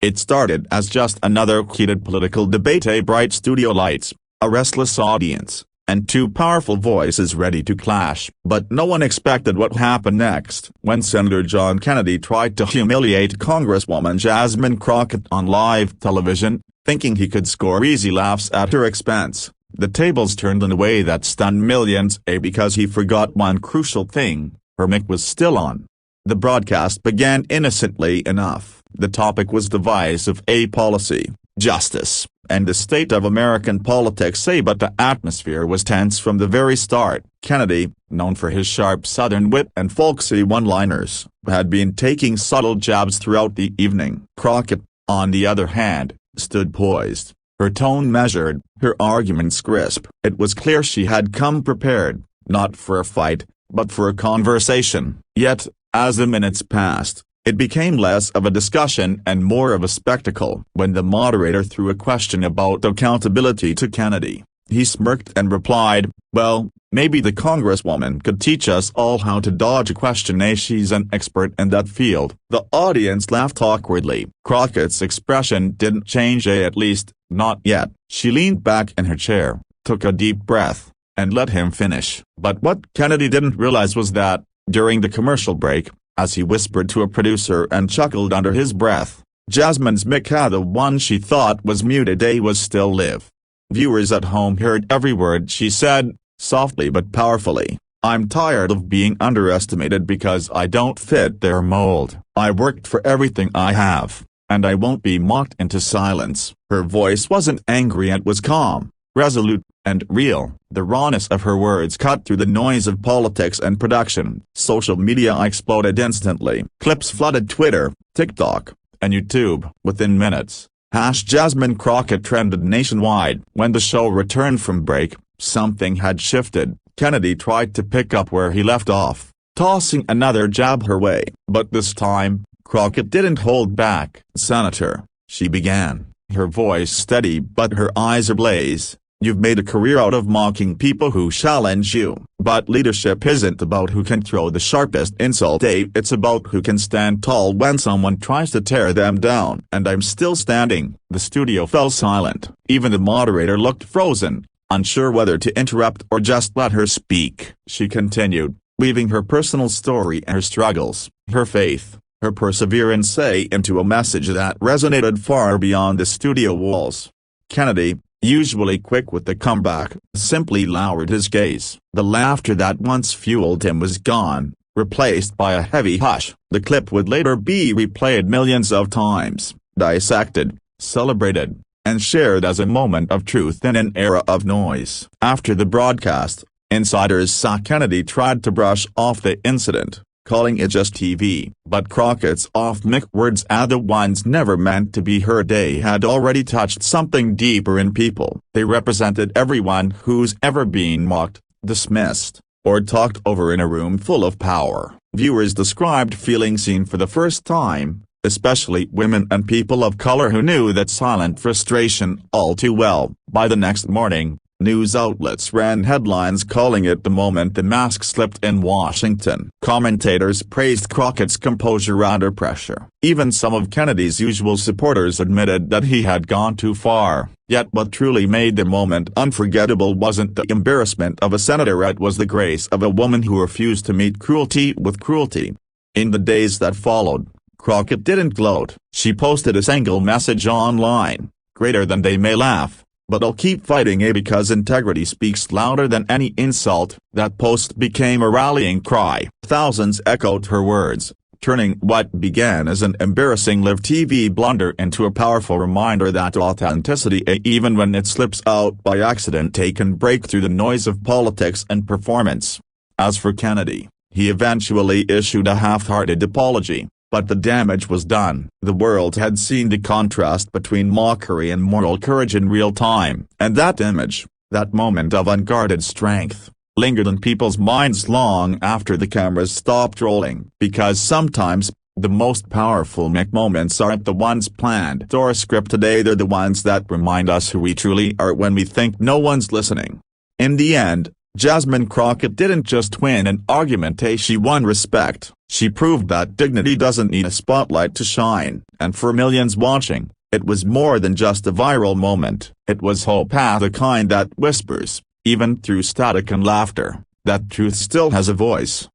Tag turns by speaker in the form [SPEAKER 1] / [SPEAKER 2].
[SPEAKER 1] It started as just another heated political debate, bright studio lights, a restless audience, and two powerful voices ready to clash. But no one expected what happened next. When Senator John Kennedy tried to humiliate Congresswoman Jasmine Crockett on live television, thinking he could score easy laughs at her expense, the tables turned in a way that stunned millions, because he forgot one crucial thing: her mic was still on. The broadcast began innocently enough. The topic was divisive policy, justice, and the state of American politics, but the atmosphere was tense from the very start. Kennedy, known for his sharp Southern wit and folksy one-liners, had been taking subtle jabs throughout the evening. Crockett, on the other hand, stood poised, her tone measured, her arguments crisp. It was clear she had come prepared, not for a fight, but for a conversation. Yet, as the minutes passed, it became less of a discussion and more of a spectacle. When the moderator threw a question about accountability to Kennedy, he smirked and replied, "Well, maybe the Congresswoman could teach us all how to dodge a question. She's an expert in that field." The audience laughed awkwardly. Crockett's expression didn't change, at least, not yet. She leaned back in her chair, took a deep breath, and let him finish. But what Kennedy didn't realize was that, during the commercial break, as he whispered to a producer and chuckled under his breath, Jasmine's mic, the one she thought was muted, was still live. Viewers at home heard every word she said, softly but powerfully. "I'm tired of being underestimated because I don't fit their mold. I worked for everything I have, and I won't be mocked into silence." Her voice wasn't angry, it was calm, resolute, and real. The rawness of her words cut through the noise of politics and production. Social media exploded instantly. Clips flooded Twitter, TikTok, and YouTube. Within minutes, #Jasmine Crockett trended nationwide. When the show returned from break, something had shifted. Kennedy tried to pick up where he left off, tossing another jab her way. But this time, Crockett didn't hold back. "Senator," she began, her voice steady but her eyes ablaze, "you've made a career out of mocking people who challenge you. But leadership isn't about who can throw the sharpest insult, it's about who can stand tall when someone tries to tear them down." "And I'm still standing." The studio fell silent. Even the moderator looked frozen, unsure whether to interrupt or just let her speak. She continued, weaving her personal story and her struggles, her faith, her perseverance into a message that resonated far beyond the studio walls. Kennedy, usually quick with the comeback, simply lowered his gaze. The laughter that once fueled him was gone, replaced by a heavy hush. The clip would later be replayed millions of times, dissected, celebrated, and shared as a moment of truth in an era of noise. After the broadcast, insiders saw Kennedy tried to brush off the incident, calling it just TV. But Crockett's off-mic words, the ones never meant to be heard, had already touched something deeper in people. They represented everyone who's ever been mocked, dismissed, or talked over in a room full of power. Viewers described feeling seen for the first time, especially women and people of color who knew that silent frustration all too well. By the next morning, news outlets ran headlines calling it the moment the mask slipped in Washington. Commentators praised Crockett's composure under pressure. Even some of Kennedy's usual supporters admitted that he had gone too far. Yet what truly made the moment unforgettable wasn't the embarrassment of a senator, it was the grace of a woman who refused to meet cruelty with cruelty. In the days that followed, Crockett didn't gloat. She posted a single message online: "Greater than they may laugh, but I'll keep fighting, because integrity speaks louder than any insult." That post became a rallying cry. Thousands echoed her words, turning what began as an embarrassing live TV blunder into a powerful reminder that authenticity, even when it slips out by accident, can break through the noise of politics and performance. As for Kennedy, he eventually issued a half-hearted apology. But the damage was done. The world had seen the contrast between mockery and moral courage in real time. And that image, that moment of unguarded strength, lingered in people's minds long after the cameras stopped rolling. Because sometimes, the most powerful moments aren't the ones planned or scripted, they're the ones that remind us who we truly are when we think no one's listening. In the end, Jasmine Crockett didn't just win an argument, she won respect. She proved that dignity doesn't need a spotlight to shine, And for millions watching, it was more than just a viral moment. It was hope, the kind that whispers, even through static and laughter, that truth still has a voice.